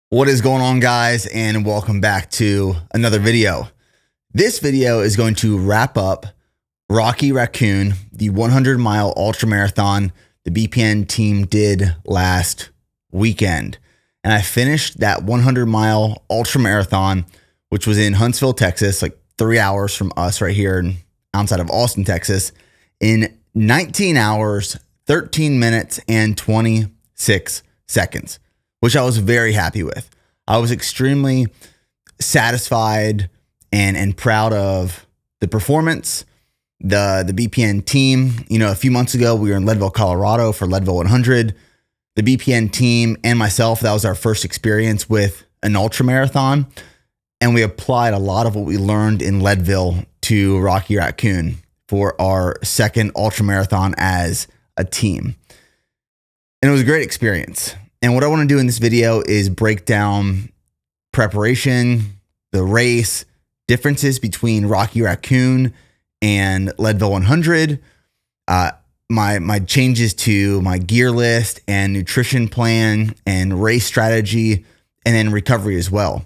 What is going on, guys, and welcome back to another video. This video is going to wrap up Rocky Raccoon, the 100-mile ultra marathon the BPN team did last weekend. And I finished that 100-mile ultra marathon, which was in Huntsville, Texas, like 3 hours from us right here outside of Austin, Texas, in 19 hours, 13 minutes, and 26 seconds. Which I was very happy with. I was extremely satisfied and proud of the performance, the BPN team. You know, a few months ago, we were in Leadville, Colorado for Leadville 100. The BPN team and myself, that was our first experience with an ultra marathon. And we applied a lot of what we learned in Leadville to Rocky Raccoon for our second ultra marathon as a team. And it was a great experience. And what I want to do in this video is break down preparation, the race, differences between Rocky Raccoon and Leadville 100, my changes to my gear list and nutrition plan and race strategy, and then recovery as well.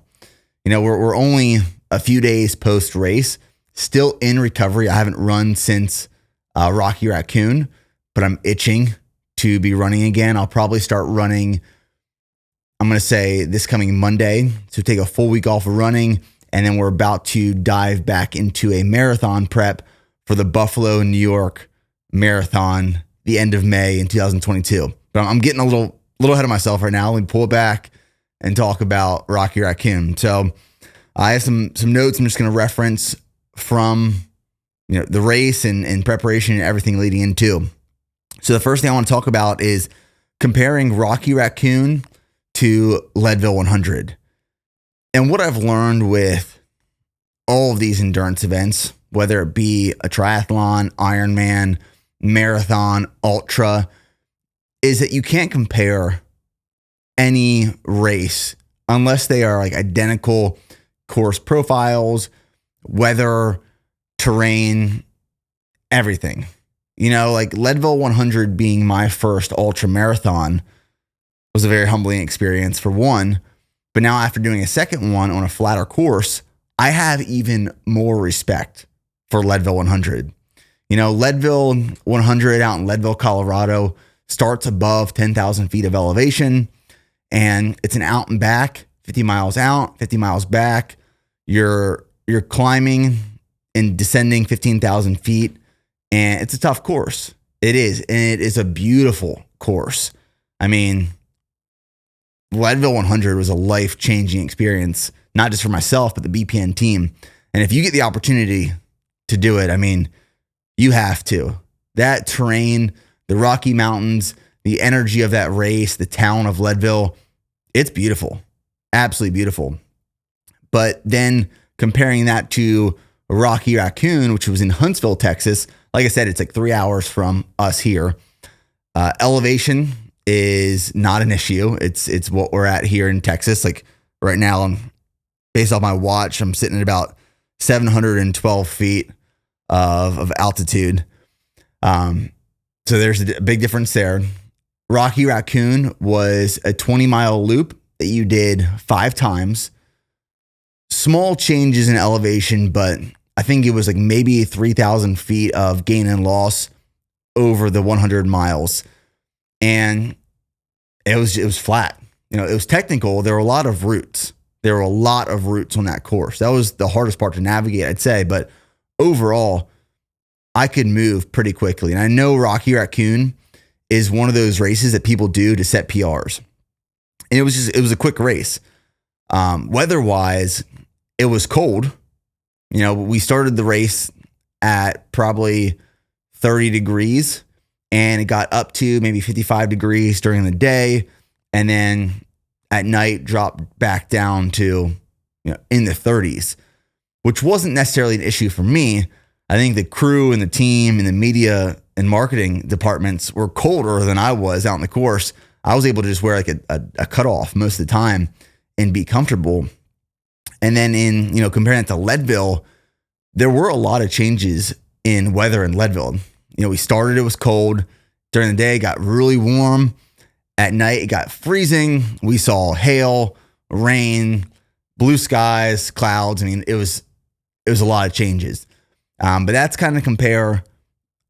You know, we're only a few days post race, still in recovery. I haven't run since Rocky Raccoon, but I'm itching to be running again. I'll probably start running, I'm going to say this coming Monday. So take a full week off of running. And then we're about to dive back into a marathon prep for the Buffalo, New York marathon, the end of May in 2022. But I'm getting a little ahead of myself right now. Let me pull it back and talk about Rocky Raccoon. So I have some notes I'm just going to reference from, you know, the race and preparation and everything leading into. So the first thing I want to talk about is comparing Rocky Raccoon to Leadville 100. And what I've learned with all of these endurance events, whether it be a triathlon, Ironman, marathon, ultra, is that you can't compare any race unless they are like identical course profiles, weather, terrain, everything. You know, like Leadville 100 being my first ultra marathon was a very humbling experience for one. But now after doing a second one on a flatter course, I have even more respect for Leadville 100. You know, Leadville 100 out in Leadville, Colorado starts above 10,000 feet of elevation, and it's an out and back, 50 miles out, 50 miles back. You're climbing and descending 15,000 feet. And it's a tough course. It is. And it is a beautiful course. I mean, Leadville 100 was a life-changing experience, not just for myself, but the BPN team. And if you get the opportunity to do it, I mean, you have to. That terrain, the Rocky Mountains, the energy of that race, the town of Leadville, it's beautiful. Absolutely beautiful. But then comparing that to Rocky Raccoon, which was in Huntsville, Texas, like I said, it's like 3 hours from us here. Elevation is not an issue. It's what we're at here in Texas. Like right now, based off my watch, I'm sitting at about 712 feet of altitude. So there's a big difference there. Rocky Raccoon was a 20-mile loop that you did 5 times. Small changes in elevation, but I think it was like maybe 3,000 feet of gain and loss over the 100 miles. And it was flat. You know, it was technical. There were a lot of routes. There were a lot of routes on that course. That was the hardest part to navigate, I'd say. But overall, I could move pretty quickly. And I know Rocky Raccoon is one of those races that people do to set PRs. And it was a quick race. Weather-wise, it was cold. You know, we started the race at probably 30 degrees and it got up to maybe 55 degrees during the day. And then at night dropped back down to, you know, in the 30s, which wasn't necessarily an issue for me. I think the crew and the team and the media and marketing departments were colder than I was out on the course. I was able to just wear like a cutoff most of the time and be comfortable. And then in, you know, comparing it to Leadville, there were a lot of changes in weather in Leadville. You know, we started, it was cold. During the day, it got really warm. At night, it got freezing. We saw hail. rain, blue skies, clouds. I mean, it was a lot of changes. But that's kind of compare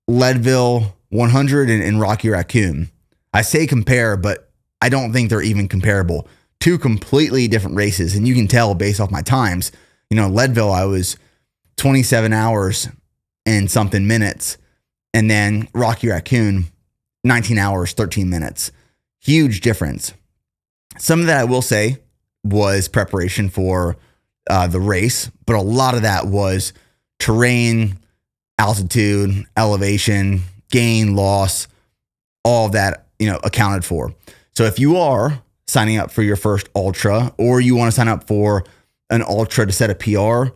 Leadville 100 and Rocky Raccoon. I say compare, but I don't think they're even comparable. Two completely different races. And you can tell based off my times. Leadville, I was 27 hours and something minutes. And then Rocky Raccoon, 19 hours, 13 minutes. Huge difference. Some of that I will say was preparation for the race, but a lot of that was terrain, altitude, elevation, gain, loss, all of that, accounted for. So if you are signing up for your first ultra, or you want to sign up for an ultra to set a PR,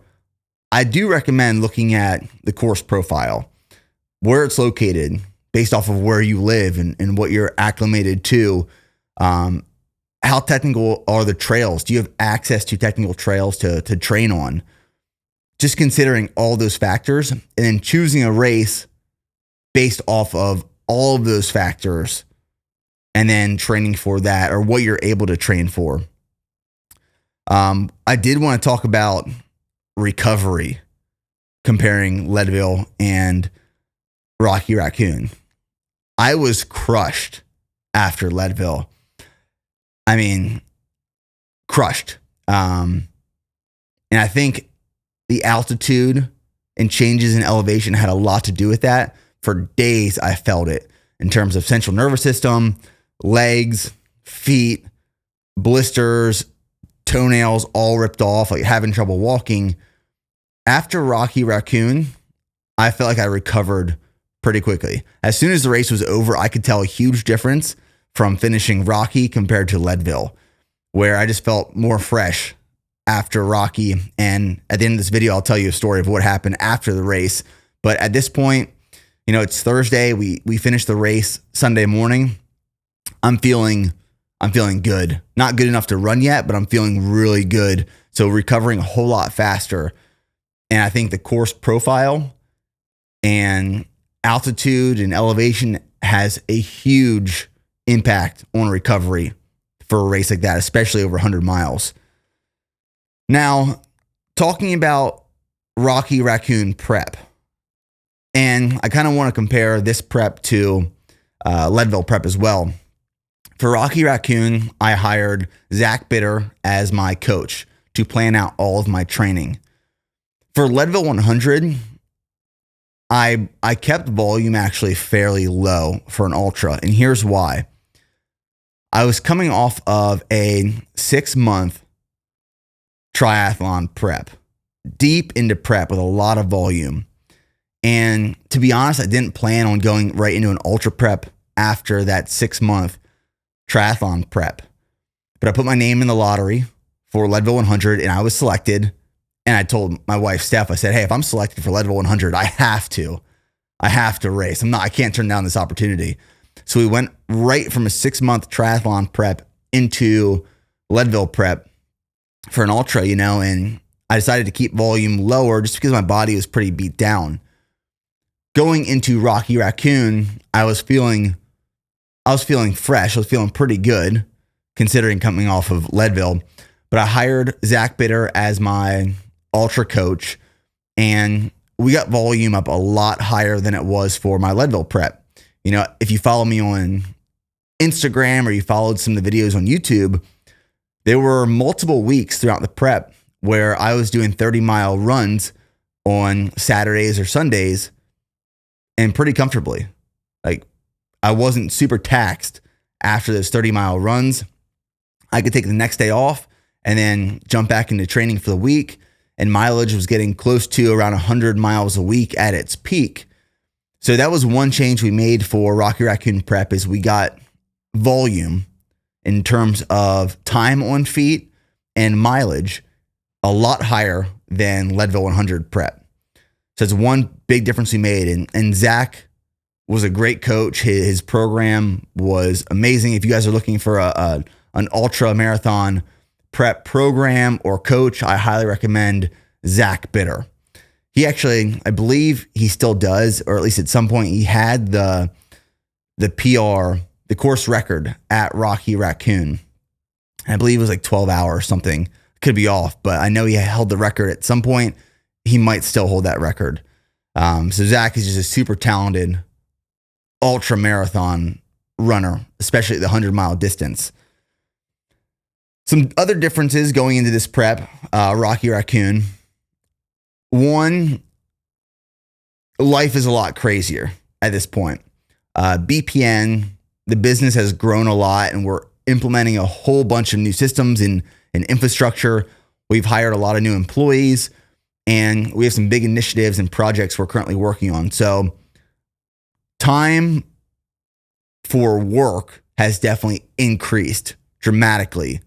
I do recommend looking at the course profile, where it's located based off of where you live and what you're acclimated to. How technical are the trails? Do you have access to technical trails to train on? Just considering all those factors and then choosing a race based off of all of those factors and then training for that, or what you're able to train for. I did want to talk about recovery, comparing Leadville and Rocky Raccoon. I was crushed after Leadville. I mean, crushed. And I think the altitude and changes in elevation had a lot to do with that. For days, I felt it in terms of central nervous system, legs, feet, blisters, toenails all ripped off, like having trouble walking. After Rocky Raccoon, I felt like I recovered pretty quickly. As soon as the race was over, I could tell a huge difference from finishing Rocky compared to Leadville, where I just felt more fresh after Rocky. And at the end of this video, I'll tell you a story of what happened after the race. But at this point, it's Thursday. We finished the race Sunday morning. I'm feeling good. Not good enough to run yet, but I'm feeling really good. So recovering a whole lot faster. And I think the course profile and altitude and elevation has a huge impact on recovery for a race like that, especially over 100 miles. Now, talking about Rocky Raccoon prep, and I kind of want to compare this prep to Leadville prep as well. For Rocky Raccoon, I hired Zach Bitter as my coach to plan out all of my training. For Leadville 100, I kept volume actually fairly low for an ultra, and here's why. I was coming off of a 6-month triathlon prep, deep into prep with a lot of volume. And to be honest, I didn't plan on going right into an ultra prep after that 6-month triathlon prep. But I put my name in the lottery for Leadville 100 and I was selected. And I told my wife, Steph, I said, hey, if I'm selected for Leadville 100, I have to race. I can't turn down this opportunity. So we went right from a 6-month triathlon prep into Leadville prep for an ultra, and I decided to keep volume lower just because my body was pretty beat down. Going into Rocky Raccoon, I was feeling fresh. I was feeling pretty good considering coming off of Leadville. But I hired Zach Bitter as my ultra coach, and we got volume up a lot higher than it was for my Leadville prep. If you follow me on Instagram or you followed some of the videos on YouTube, there were multiple weeks throughout the prep where I was doing 30-mile runs on Saturdays or Sundays and pretty comfortably. Like, I wasn't super taxed after those 30-mile runs. I could take the next day off and then jump back into training for the week. And mileage was getting close to around 100 miles a week at its peak. So that was one change we made for Rocky Raccoon prep, is we got volume in terms of time on feet and mileage a lot higher than Leadville 100 prep. So it's one big difference we made. And Zach was a great coach. His program was amazing. If you guys are looking for an ultra marathon prep program or coach, I highly recommend Zach Bitter. He actually, I believe he still does, or at least at some point he had the PR, the course record at Rocky Raccoon. I believe it was like 12 hours or something. Could be off, but I know he held the record at some point. He might still hold that record. So Zach is just a super talented ultra marathon runner, especially at the 100-mile distance. Some other differences going into this prep, Rocky Raccoon. One, life is a lot crazier at this point. BPN, the business has grown a lot, and we're implementing a whole bunch of new systems and infrastructure. We've hired a lot of new employees, and we have some big initiatives and projects we're currently working on. So time for work has definitely increased dramatically,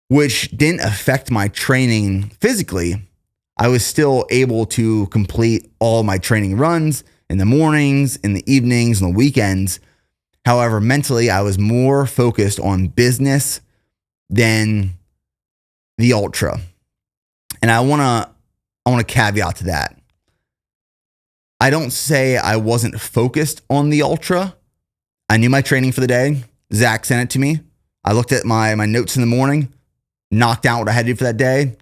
which didn't affect my training physically. I was still able to complete all my training runs in the mornings, in the evenings, and the weekends. However, mentally, I was more focused on business than the ultra. And I want to caveat to that. I don't say I wasn't focused on the ultra. I knew my training for the day. Zach sent it to me. I looked at my notes in the morning, knocked out what I had to do for that day.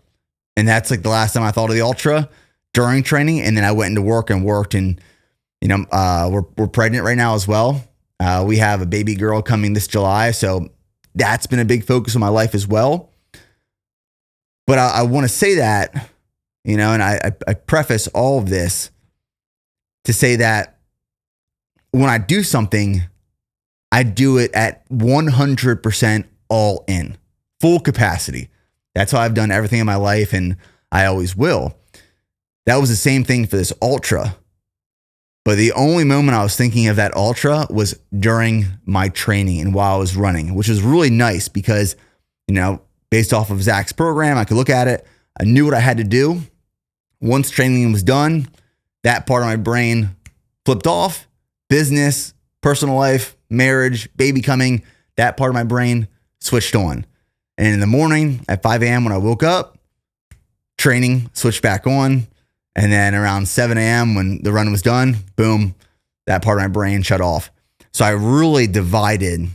And that's like the last time I thought of the ultra during training. And then I went into work and worked. And, we're pregnant right now as well. We have a baby girl coming this July. So that's been a big focus of my life as well. But I want to say that, and I preface all of this to say that when I do something, I do it at 100% all in, full capacity. That's how I've done everything in my life, and I always will. That was the same thing for this ultra. But the only moment I was thinking of that ultra was during my training and while I was running, which was really nice because, based off of Zach's program, I could look at it. I knew what I had to do. Once training was done, that part of my brain flipped off. Business, personal life, marriage, baby coming, that part of my brain switched on. And in the morning at 5 a.m. when I woke up, training switched back on. And then around 7 a.m. when the run was done, boom, that part of my brain shut off. So I really divided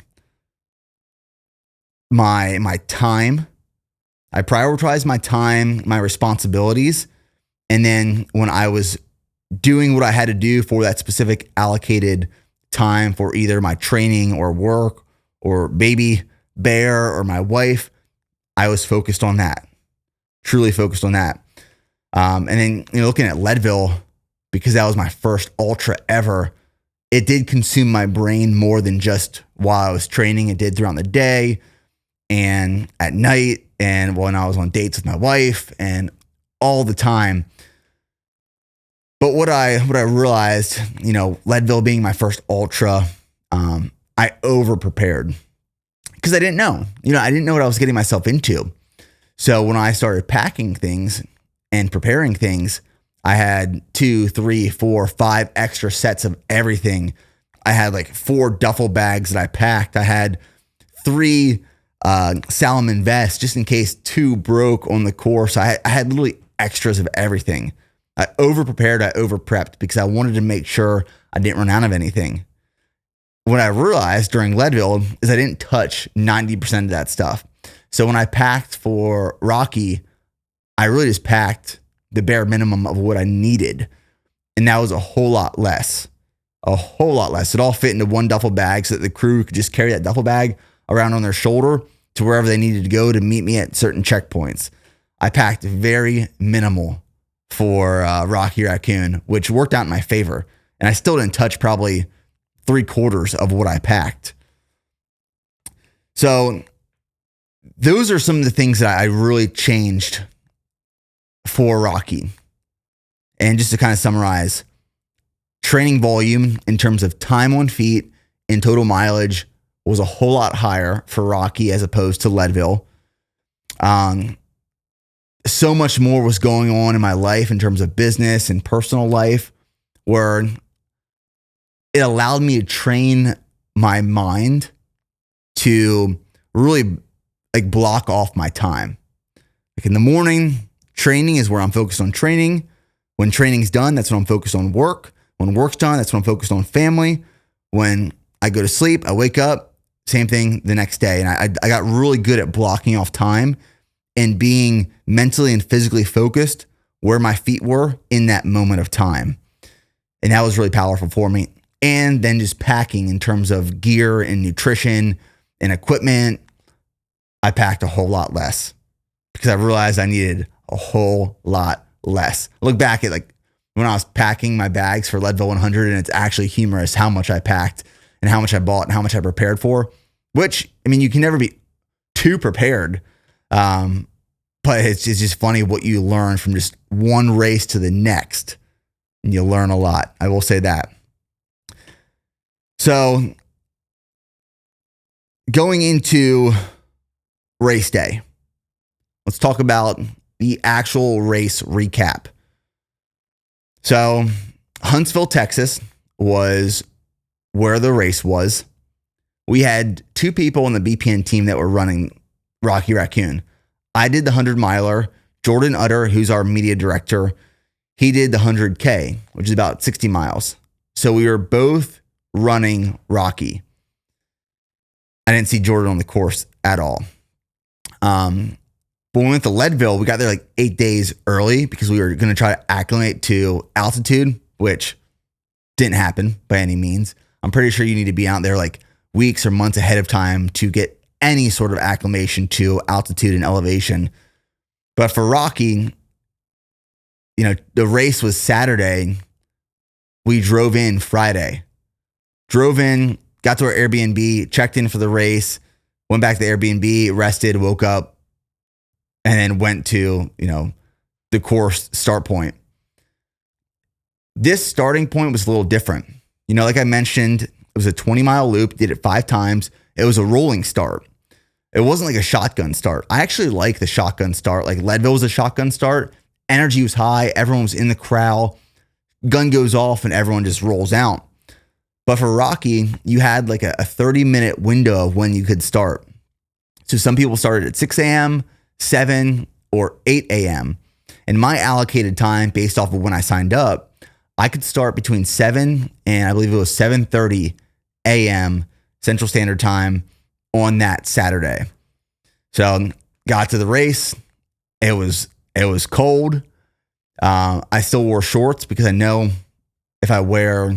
my time. I prioritized my time, my responsibilities. And then when I was doing what I had to do for that specific allocated time for either my training or work or baby bear or my wife, I was focused on that, truly focused on that. And then, looking at Leadville, because that was my first ultra ever, it did consume my brain more than just while I was training. It did throughout the day and at night and when I was on dates with my wife and all the time. But what I realized, Leadville being my first ultra, I over prepared because I didn't know, I didn't know what I was getting myself into. So when I started packing things and preparing things, I had 2, 3, 4, 5 extra sets of everything. I had like 4 duffel bags that I packed. I had 3 Salomon vests just in case 2 broke on the course. I had literally extras of everything. I over prepared, I over prepped because I wanted to make sure I didn't run out of anything. What I realized during Leadville is I didn't touch 90% of that stuff. So when I packed for Rocky, I really just packed the bare minimum of what I needed. And that was a whole lot less. It all fit into one duffel bag so that the crew could just carry that duffel bag around on their shoulder to wherever they needed to go to meet me at certain checkpoints. I packed very minimal for Rocky Raccoon, which worked out in my favor. And I still didn't touch probably 3/4 of what I packed. So those are some of the things that I really changed for Rocky. And just to kind of summarize, training volume in terms of time on feet and total mileage was a whole lot higher for Rocky as opposed to Leadville. So much more was going on in my life in terms of business and personal life where it allowed me to train my mind to really block off my time. Like in the morning, training is where I'm focused on training. When training's done, that's when I'm focused on work. When work's done, that's when I'm focused on family. When I go to sleep, I wake up, Same thing the next day. And I got really good at blocking off time and being mentally and physically focused where my feet were in that moment of time. And that was really powerful for me. And then just packing in terms of gear and nutrition and equipment, I packed a whole lot less because I realized I needed a whole lot less. I look back at like when I was packing my bags for Leadville 100, and it's actually humorous how much I packed and how much I bought and how much I prepared for, which, I mean, you can never be too prepared. But it's just funny what you learn from just one race to the next. And you'll learn a lot. I will say that. So going into race day, let's talk about the actual race recap. So Huntsville, Texas was where the race was. We had 2 people on the BPN team that were running Rocky Raccoon. I did the 100-miler. Jordan Utter, who's our media director, he did the 100K, which is about 60 miles. So we were both running Rocky. I didn't see Jordan on the course at all. But when we went to Leadville, we got there like 8 days early because we were going to try to acclimate to altitude, which didn't happen by any means. I'm pretty sure you need to be out there like weeks or months ahead of time to get any sort of acclimation to altitude and elevation. But for Rocky, you know, the race was Saturday. We drove in Friday. Drove in, got to our Airbnb, checked in for the race, went back to the Airbnb, rested, woke up, and then went to, you know, the course start point. This starting point was a little different. You know, like I mentioned, it was a 20-mile loop, did it 5 times. It was a rolling start. It wasn't like a shotgun start. I actually like the shotgun start. Like Leadville was a shotgun start. Energy was high. Everyone was in the crowd. Gun goes off and everyone just rolls out. But for Rocky, you had like a 30-minute window of when you could start. So some people started at 6 a.m., 7, or 8 a.m. And my allocated time based off of when I signed up, I could start between 7 and I believe it was 7:30 a.m. Central Standard Time on that Saturday. So got to the race. It was cold. I still wore shorts because I know if I wear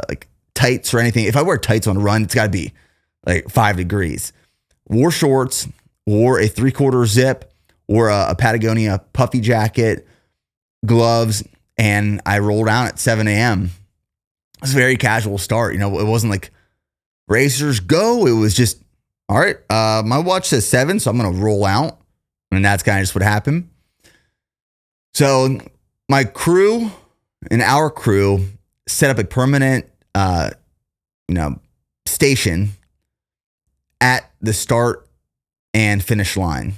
like tights or anything, if I wear tights on a run, it's got to be like 5 degrees. Wore shorts, wore a 3/4 zip, wore a Patagonia puffy jacket, gloves, and I rolled out at 7 a.m. It was a very casual start. You know, it wasn't like racers go. It was just, all right, my watch says 7, so I'm going to roll out. And that's kind of just what happened. So my crew and our crew set up a permanent, station at the start and finish line.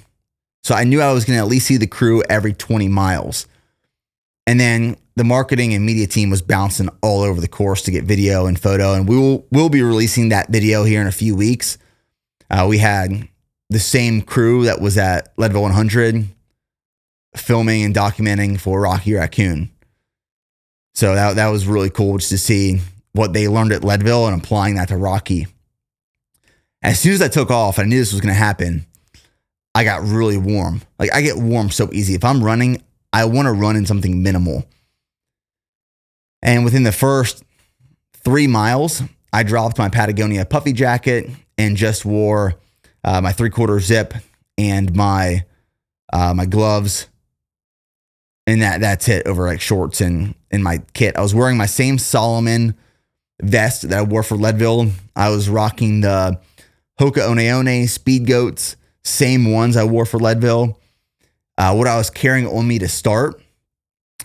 So I knew I was going to at least see the crew every 20 miles. And then the marketing and media team was bouncing all over the course to get video and photo. And we'll be releasing that video here in a few weeks. We had the same crew that was at Leadville 100 filming and documenting for Rocky Raccoon. So that was really cool just to see what they learned at Leadville and applying that to Rocky. As soon as I took off, I knew this was going to happen. I got really warm. Like I get warm so easy. If I'm running, I want to run in something minimal. And within the first 3 miles, I dropped my Patagonia puffy jacket and just wore my 3/4 zip and my gloves. And that's it over like shorts and my kit. I was wearing my same Solomon vest that I wore for Leadville. I was rocking the Hoka One One Speed Goats, same ones I wore for Leadville. What I was carrying on me to start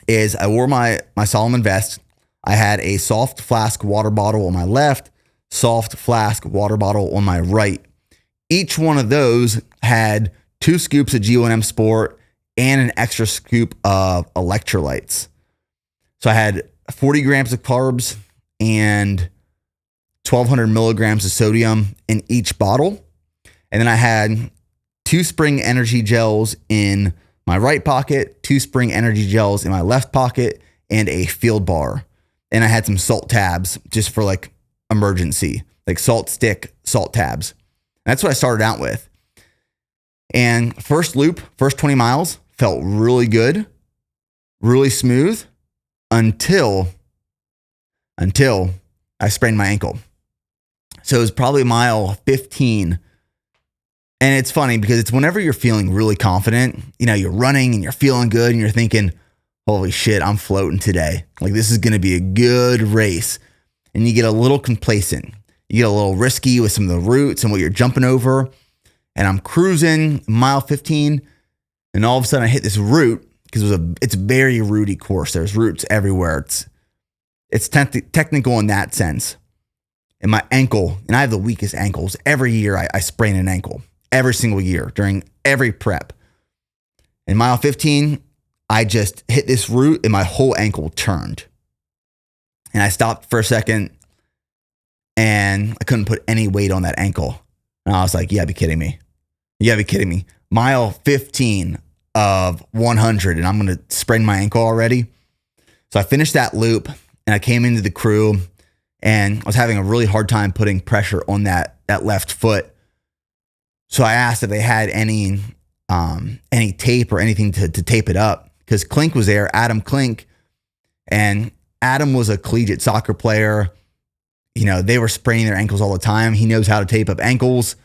is I wore my Solomon vest. I had a soft flask water bottle on my left, soft flask water bottle on my right. Each one of those had 2 scoops of G1M Sport and an extra scoop of electrolytes. So I had 40 grams of carbs and 1,200 milligrams of sodium in each bottle. And then I had 2 Spring Energy gels in my right pocket, 2 Spring Energy gels in my left pocket, and a field bar. And I had some salt tabs just for like emergency. like salt stick, salt tabs. That's what I started out with. And first loop, first 20 miles felt really good, really smooth until I sprained my ankle. So it was probably mile 15. And it's funny because it's whenever you're feeling really confident, you're running and you're feeling good and you're thinking, holy shit, I'm floating today. Like this is going to be a good race. And you get a little complacent. You get a little risky with some of the routes and what you're jumping over. And I'm cruising mile 15. And all of a sudden I hit this route because it's a very rooty course. There's roots everywhere. It's technical in that sense. And my ankle, and I have the weakest ankles. Every year I sprain an ankle. Every single year during every prep. In mile 15, I just hit this route and my whole ankle turned. And I stopped for a second and I couldn't put any weight on that ankle. And I was like, you gotta be kidding me. You gotta be kidding me. Mile 15 of 100 and I'm gonna sprain my ankle already. So I finished that loop and I came into the crew and I was having a really hard time putting pressure on that left foot. So I asked if they had any tape or anything to tape it up because Klink was there, Adam Klink, and Adam was a collegiate soccer player. They were spraining their ankles all the time. He knows how to tape up ankles.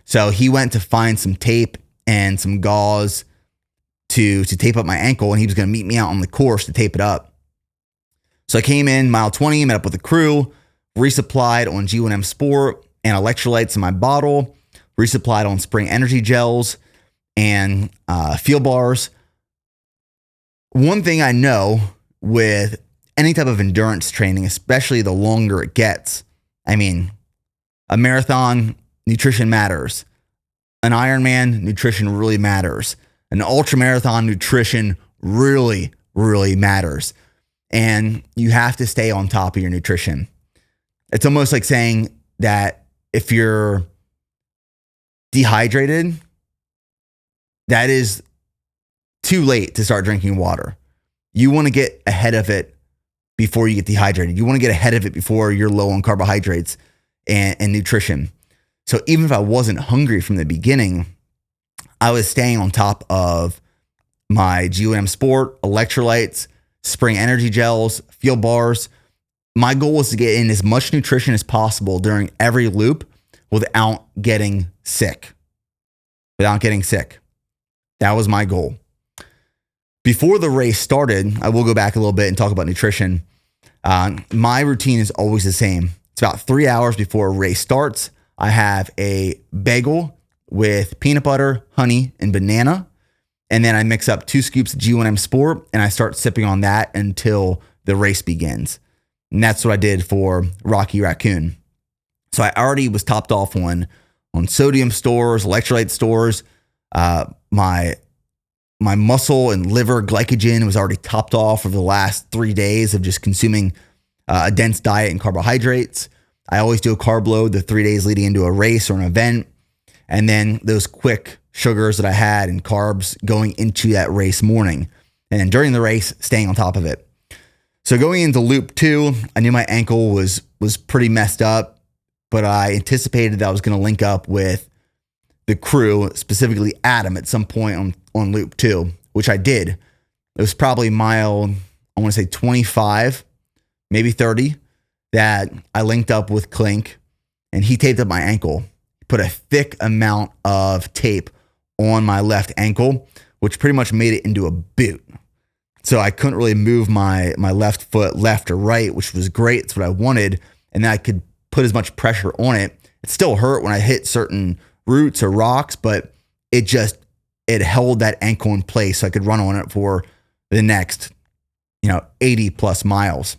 So he went to find some tape and some gauze to tape up my ankle, and he was going to meet me out on the course to tape it up. So I came in mile 20, met up with the crew, resupplied on G1M Sport and electrolytes in my bottle, resupplied on Spring Energy gels and fuel bars. One thing I know with any type of endurance training, especially the longer it gets, a marathon, nutrition matters. An Ironman, nutrition really matters. An ultramarathon, nutrition really, really matters. And you have to stay on top of your nutrition. It's almost like saying that if you're dehydrated, that is too late to start drinking water. You want to get ahead of it before you get dehydrated. You want to get ahead of it before you're low on carbohydrates and nutrition. So even if I wasn't hungry from the beginning, I was staying on top of my G1M Sport, electrolytes, Spring Energy gels, fuel bars. My goal was to get in as much nutrition as possible during every loop without getting sick. That was my goal. Before the race started, I will go back a little bit and talk about nutrition. My routine is always the same. It's about 3 hours before a race starts. I have a bagel with peanut butter, honey, and banana. And then I mix up 2 scoops of G1M Sport and I start sipping on that until the race begins. And that's what I did for Rocky Raccoon. So I already was topped off on sodium stores, electrolyte stores. My muscle and liver glycogen was already topped off for the last 3 days of just consuming a dense diet and carbohydrates. I always do a carb load the 3 days leading into a race or an event. And then those quick sugars that I had and carbs going into that race morning. And then during the race, staying on top of it. So going into loop 2, I knew my ankle was pretty messed up, but I anticipated that I was going to link up with the crew, specifically Adam, at some point on loop 2, which I did. It was probably mile, I want to say 25, maybe 30, that I linked up with Klink, and he taped up my ankle. He put a thick amount of tape on my left ankle, which pretty much made it into a boot. So I couldn't really move my left foot left or right, which was great. It's what I wanted. And then I could put as much pressure on it. It still hurt when I hit certain roots or rocks, but it held that ankle in place so I could run on it for the next, 80 plus miles.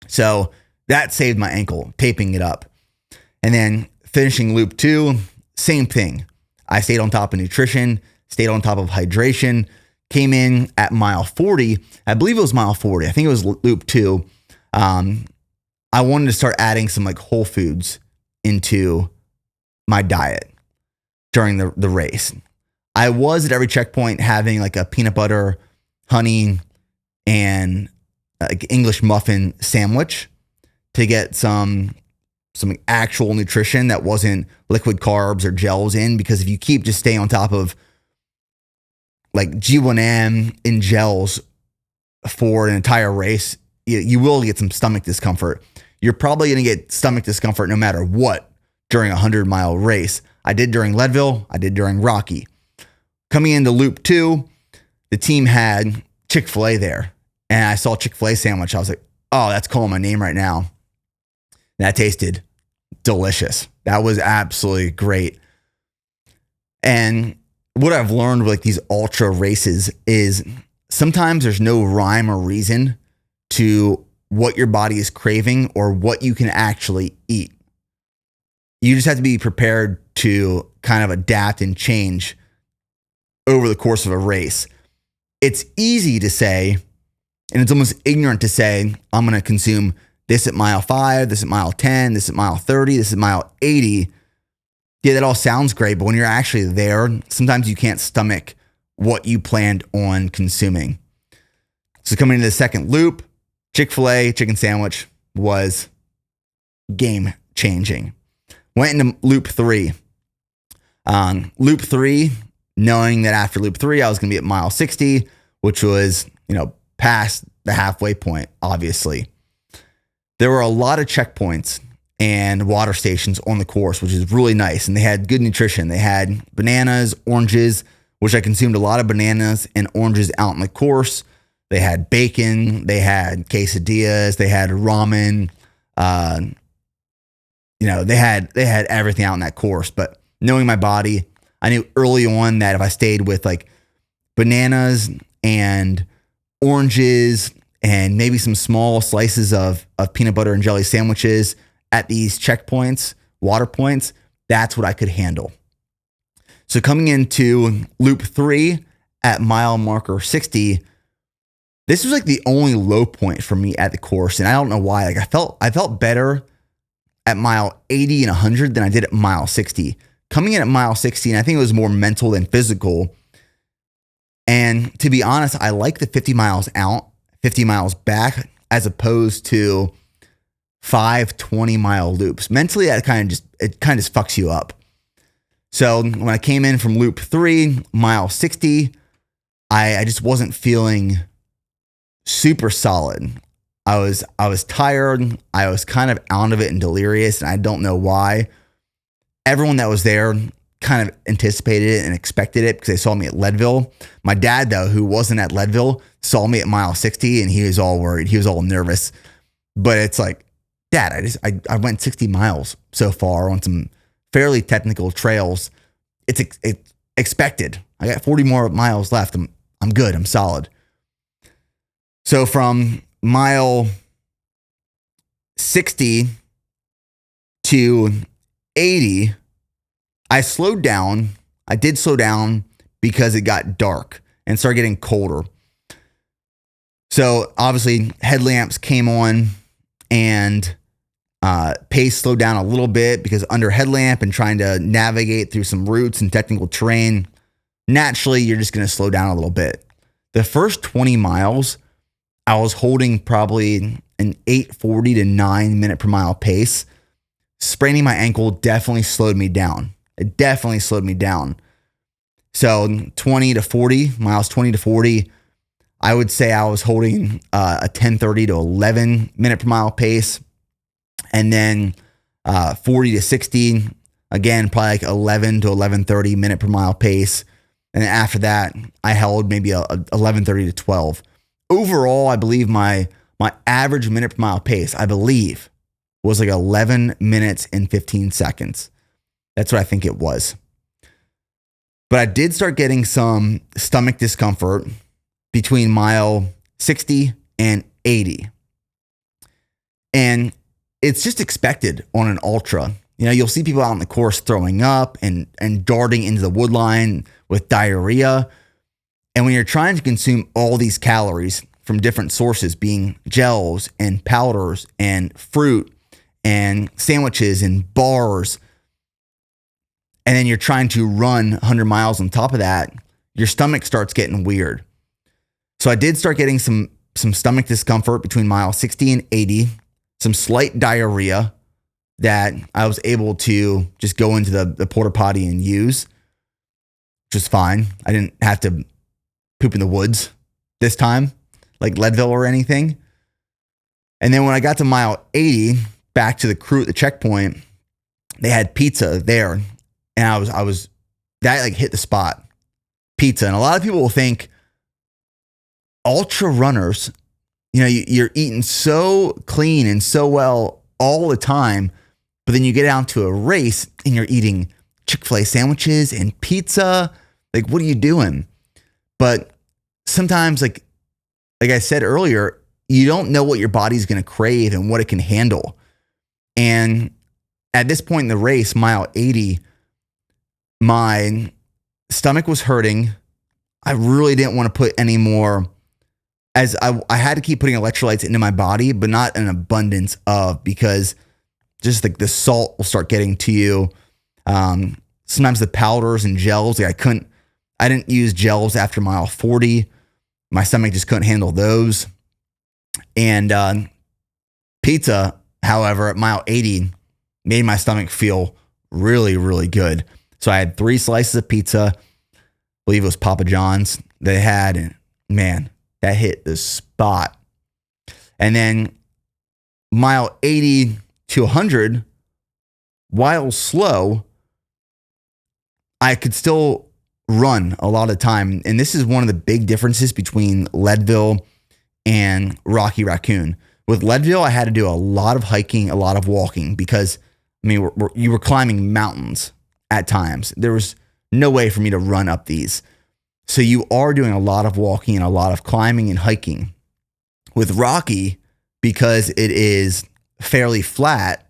So that saved my ankle, taping it up. And then finishing loop 2, same thing. I stayed on top of nutrition, stayed on top of hydration, came in at mile 40. I believe it was mile 40. I think it was loop 2. I wanted to start adding some whole foods into my diet during the race. I was at every checkpoint having a peanut butter, honey, and English muffin sandwich to get some some actual nutrition that wasn't liquid carbs or gels in, because if you keep just staying on top of like G1M in gels for an entire race, you will get some stomach discomfort. You're probably going to get stomach discomfort no matter what during a 100-mile race. I did during Leadville. I did during Rocky. Coming into Loop 2, the team had Chick-fil-A there. And I saw Chick-fil-A sandwich. I was like, oh, that's calling my name right now. And that tasted delicious. That was absolutely great. And what I've learned with like these ultra races is sometimes there's no rhyme or reason to what your body is craving or what you can actually eat. You just have to be prepared to kind of adapt and change over the course of a race. It's easy to say, and it's almost ignorant to say, I'm going to consume this at mile 5, this at mile 10, this at mile 30, this at mile 80. Yeah, that all sounds great, but when you're actually there, sometimes you can't stomach what you planned on consuming. So coming into the second loop, Chick-fil-A chicken sandwich was game changing. Went into Loop 3. Loop 3, knowing that after Loop 3, I was going to be at mile 60, which was, past the halfway point, obviously. There were a lot of checkpoints and water stations on the course, which is really nice. And they had good nutrition. They had bananas, oranges, which I consumed a lot of bananas and oranges out in the course. They had bacon. They had quesadillas. They had ramen. They had everything out in that course. But knowing my body, I knew early on that if I stayed with like bananas and oranges and maybe some small slices of peanut butter and jelly sandwiches at these checkpoints, water points, that's what I could handle. So coming into Loop 3 at mile marker 60, this was like the only low point for me at the course. And I don't know why. Like I felt better at mile 80 and 100 than I did at mile 60. Coming in at mile 60, and I think it was more mental than physical. And to be honest, I like the 50 miles out, 50 miles back, as opposed to 5 20-mile loops. Mentally, that kind of just fucks you up. So when I came in from Loop 3, mile 60, I just wasn't feeling super solid. I was tired. I was kind of out of it and delirious, and I don't know why. Everyone that was there kind of anticipated it and expected it because they saw me at Leadville. My dad, though, who wasn't at Leadville, saw me at mile 60, and he was all worried. He was all nervous. But it's like, Dad, I went 60 miles so far on some fairly technical trails. It's expected. I got 40 more miles left. I'm good. I'm solid. So from mile 60 to 80, I slowed down. I did slow down because it got dark and started getting colder. So obviously headlamps came on and pace slowed down a little bit because under headlamp and trying to navigate through some routes and technical terrain, naturally you're just going to slow down a little bit. The first 20 miles, I was holding probably an 8:40 to 9 minute per mile pace. Spraining my ankle definitely slowed me down. It definitely slowed me down. So 20 to 40, miles 20 to 40, I would say I was holding a 10:30 to 11 minute per mile pace. And then 40 to 60, again, probably like 11 to 11:30 minute per mile pace. And then after that, I held maybe a 11:30 to 12. Overall, I believe my average minute per mile pace, I believe, was like 11 minutes and 15 seconds. That's what I think it was. But I did start getting some stomach discomfort between mile 60 and 80. And it's just expected on an ultra. You'll see people out on the course throwing up and darting into the wood line with diarrhea. And when you're trying to consume all these calories from different sources, being gels and powders and fruit and sandwiches and bars, and then you're trying to run 100 miles on top of that, your stomach starts getting weird. So I did start getting some stomach discomfort between mile 60 and 80, some slight diarrhea, that I was able to just go into the porta potty and use, which was fine. I didn't have to poop in the woods this time, like Leadville or anything. And then when I got to mile 80, back to the crew at the checkpoint, they had pizza there. And I was that like hit the spot. Pizza. And a lot of people will think ultra runners, you're eating so clean and so well all the time, but then you get down to a race and you're eating Chick-fil-A sandwiches and pizza. Like, what are you doing? But sometimes, like I said earlier, you don't know what your body's going to crave and what it can handle. And at this point in the race, mile 80, my stomach was hurting. I really didn't want to put any more, as I had to keep putting electrolytes into my body, but not an abundance of, because just like the salt will start getting to you. Sometimes the powders and gels, like I didn't use gels after mile 40. My stomach just couldn't handle those. And pizza, however, at mile 80 made my stomach feel really, really good. So I had 3 slices of pizza. I believe it was Papa John's they had, and man, that hit the spot. And then mile 80 to 100, while slow, I could still run a lot of the time. And this is one of the big differences between Leadville and Rocky Raccoon. With Leadville, I had to do a lot of hiking, a lot of walking, because you were climbing mountains at times. There was no way for me to run up these. So you are doing a lot of walking and a lot of climbing and hiking. With Rocky, because it is fairly flat,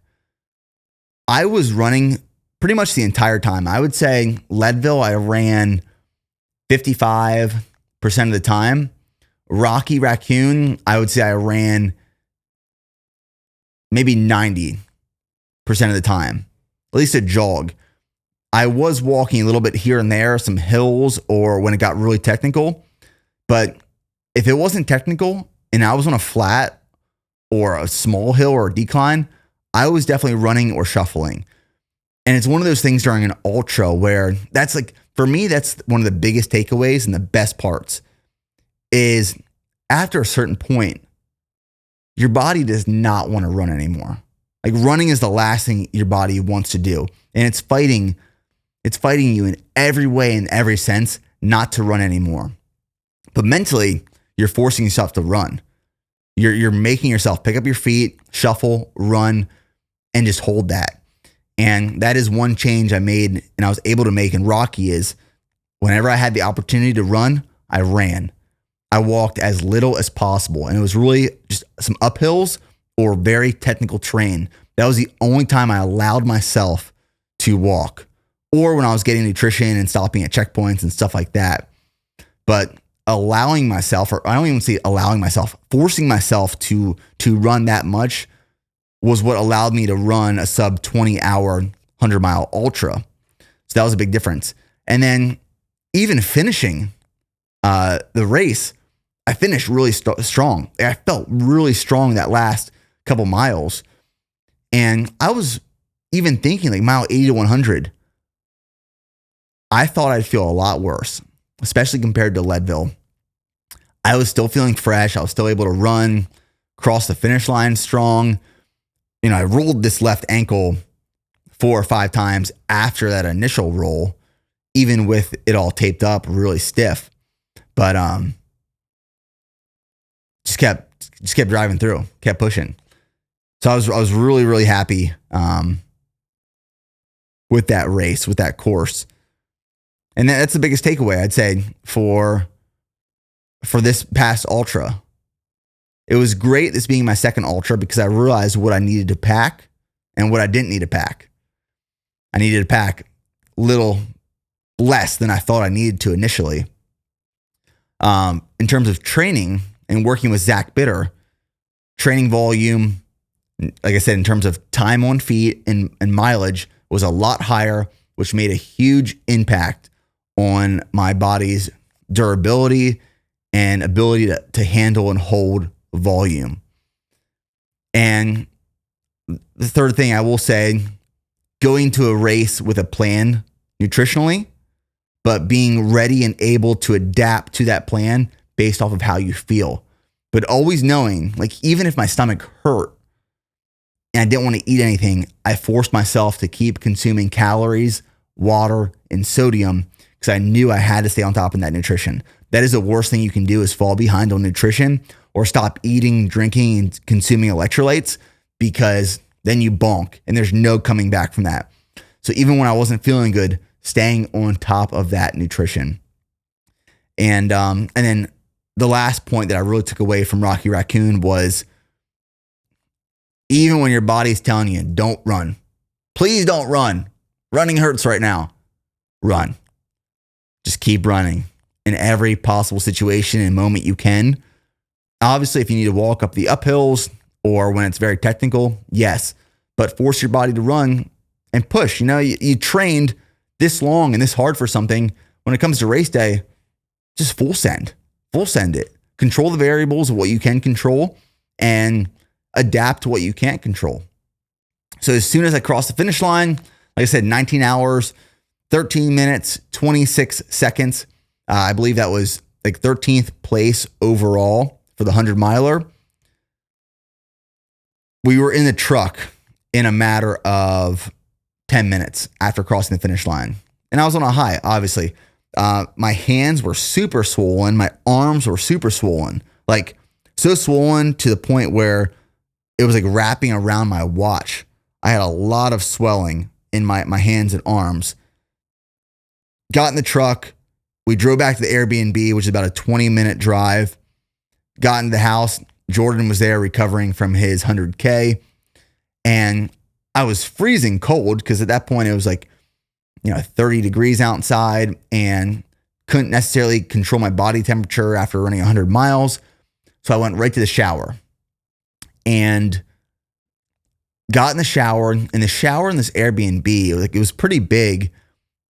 I was running pretty much the entire time. I would say Leadville, I ran 55% of the time. Rocky Raccoon, I would say I ran maybe 90% of the time, at least a jog. I was walking a little bit here and there, some hills, or when it got really technical. But if it wasn't technical and I was on a flat or a small hill or a decline, I was definitely running or shuffling. And it's one of those things during an ultra where that's like, for me, that's one of the biggest takeaways and the best parts is after a certain point, your body does not want to run anymore. Like, running is the last thing your body wants to do. And it's fighting you in every way, in every sense, not to run anymore. But mentally, you're forcing yourself to run. You're making yourself pick up your feet, shuffle, run, and just hold that. And that is one change I made and I was able to make in Rocky is whenever I had the opportunity to run, I ran. I walked as little as possible. And it was really just some uphills or very technical terrain. That was the only time I allowed myself to walk, or when I was getting nutrition and stopping at checkpoints and stuff like that. But allowing myself, or I don't even say allowing myself, forcing myself to run that much was what allowed me to run a sub 20-hour 100-mile ultra. So that was a big difference. And then even finishing the race, I finished really strong. I felt really strong that last couple miles. And I was even thinking like mile 80 to 100, I thought I'd feel a lot worse, especially compared to Leadville. I was still feeling fresh. I was still able to run, cross the finish line strong. I rolled this left ankle 4 or 5 times after that initial roll, even with it all taped up, really stiff. But just kept driving through, kept pushing. So I was really, really happy with that race, with that course. And that's the biggest takeaway, I'd say, for this past ultra. It was great, this being my second ultra, because I realized what I needed to pack and what I didn't need to pack. I needed to pack little less than I thought I needed to initially. In terms of training and working with Zach Bitter, training volume, like I said, in terms of time on feet and mileage, was a lot higher, which made a huge impact on my body's durability and ability to handle and hold volume. And the third thing I will say, going to a race with a plan nutritionally, but being ready and able to adapt to that plan based off of how you feel. But always knowing, like, even if my stomach hurt and I didn't want to eat anything, I forced myself to keep consuming calories, water, and sodium because I knew I had to stay on top of that nutrition. That is the worst thing you can do, is fall behind on nutrition or stop eating, drinking, and consuming electrolytes, because then you bonk and there's no coming back from that. So even when I wasn't feeling good, staying on top of that nutrition. And then the last point that I really took away from Rocky Raccoon was, even when your body's telling you, don't run, please don't run. Running hurts right now. Run. Just keep running in every possible situation and moment you can. Obviously, if you need to walk up the uphills or when it's very technical, yes, but force your body to run and push. You know, you trained this long and this hard for something. When it comes to race day, just full send it. Control the variables of what you can control and adapt to what you can't control. So as soon as I crossed the finish line, like I said, 19 hours, 13 minutes, 26 seconds. I believe that was like 13th place overall for the 100 miler. We were in the truck in a matter of 10 minutes after crossing the finish line. And I was on a high, obviously. My hands were super swollen. My arms were super swollen. Like, so swollen to the point where it was like wrapping around my watch. I had a lot of swelling in my hands and arms. Got in the truck. We drove back to the Airbnb, which is about a 20-minute drive. Got into the house. Jordan was there recovering from his 100K. And I was freezing cold because at that point it was like, 30 degrees outside, and couldn't necessarily control my body temperature after running 100 miles. So I went right to the shower and got in the shower. And the shower in this Airbnb, it was pretty big.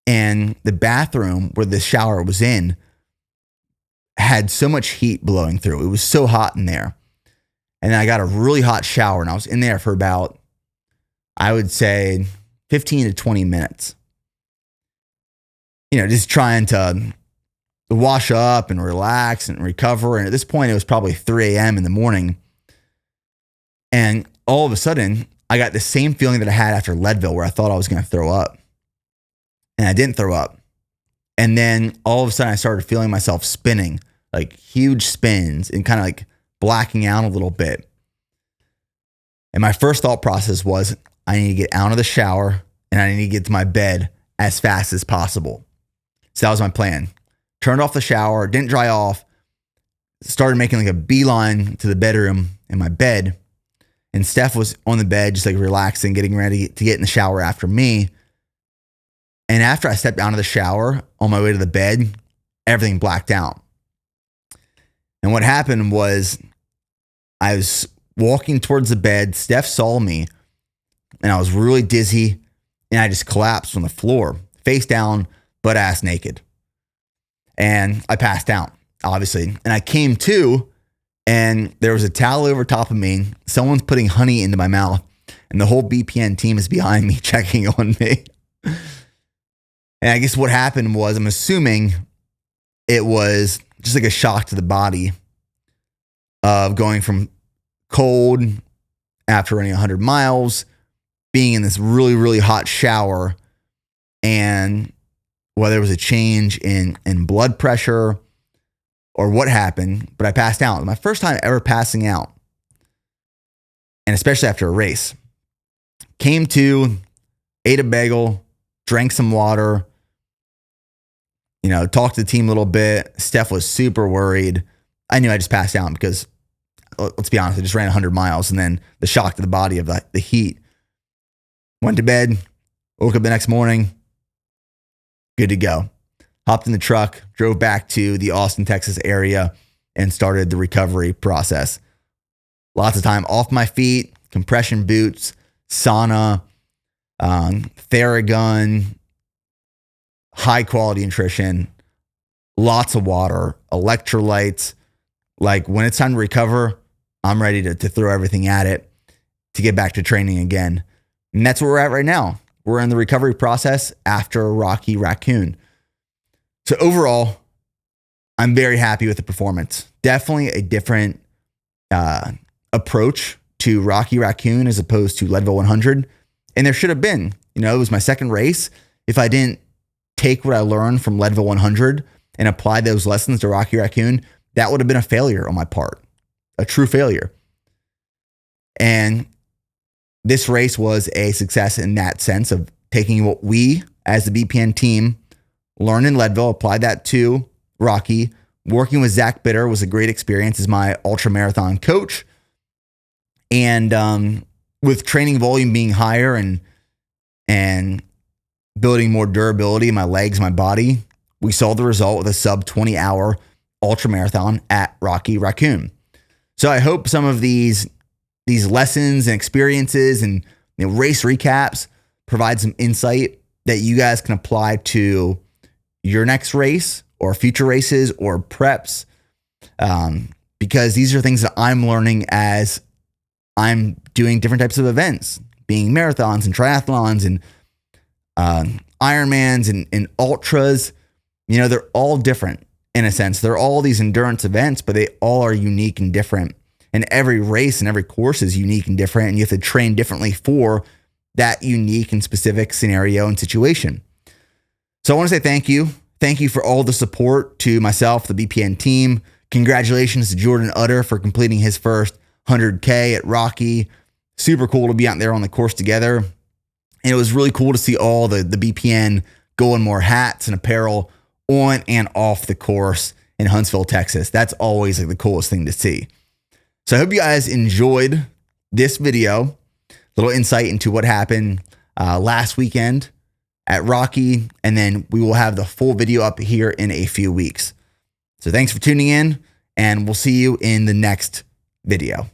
And the bathroom where the shower was in had so much heat blowing through. It was so hot in there. And then I got a really hot shower, and I was in there for about, I would say, 15 to 20 minutes. Just trying to wash up and relax and recover. And at this point, it was probably 3 a.m. in the morning. And all of a sudden, I got the same feeling that I had after Leadville, where I thought I was going to throw up. And I didn't throw up. And then all of a sudden, I started feeling myself spinning, like huge spins, and kind of like blacking out a little bit. And my first thought process was, I need to get out of the shower and I need to get to my bed as fast as possible. So that was my plan. Turned off the shower, didn't dry off, started making like a beeline to the bedroom in my bed. And Steph was on the bed, just like relaxing, getting ready to get in the shower after me. And after I stepped out of the shower on my way to the bed, everything blacked out. And what happened was, I was walking towards the bed. Steph saw me, and I was really dizzy, and I just collapsed on the floor, face down, butt ass naked. And I passed out, obviously. And I came to, and there was a towel over top of me. Someone's putting honey into my mouth, and the whole BPN team is behind me checking on me. And I guess what happened was, I'm assuming it was just like a shock to the body of going from cold after running 100 miles, being in this really, really hot shower, and whether there was a change in blood pressure or what happened, but I passed out. It was my first time ever passing out, and especially after a race. Came to, ate a bagel, drank some water, talked to the team a little bit. Steph was super worried. I knew I just passed out because, let's be honest, I just ran 100 miles, and then the shock to the body of the heat. Went to bed, woke up the next morning, good to go. Hopped in the truck, drove back to the Austin, Texas area, and started the recovery process. Lots of time off my feet, compression boots, sauna, Theragun, high quality nutrition, lots of water, electrolytes. Like, when it's time to recover, I'm ready to throw everything at it. to get back to training again. And that's where we're at right now. We're in the recovery process after Rocky Raccoon. So overall, I'm very happy with the performance. Definitely a different approach to Rocky Raccoon as opposed to Leadville 100. And there should have been. It was my second race. If I didn't take what I learned from Leadville 100 and apply those lessons to Rocky Raccoon, that would have been a failure on my part, a true failure. And this race was a success in that sense of taking what we as the BPN team learned in Leadville, applied that to Rocky. Working with Zach Bitter was a great experience as my ultra marathon coach. And with training volume being higher and building more durability in my legs, my body, we saw the result with a sub 20-hour ultra marathon at Rocky Raccoon. So I hope some of these lessons and experiences and race recaps provide some insight that you guys can apply to your next race or future races or preps, because these are things that I'm learning as I'm doing different types of events, being marathons and triathlons and Ironmans and ultras. They're all different in a sense. They're all these endurance events, but they all are unique and different. And every race and every course is unique and different, and you have to train differently for that unique and specific scenario and situation. So I want to say thank you. Thank you for all the support to myself, the BPN team. Congratulations to Jordan Utter for completing his first 100K at Rocky. Super cool to be out there on the course together. And it was really cool to see all the BPN go in more hats and apparel on and off the course in Huntsville, Texas. That's always the coolest thing to see. So I hope you guys enjoyed this video, little insight into what happened last weekend at Rocky, and then we will have the full video up here in a few weeks. So thanks for tuning in, and we'll see you in the next video.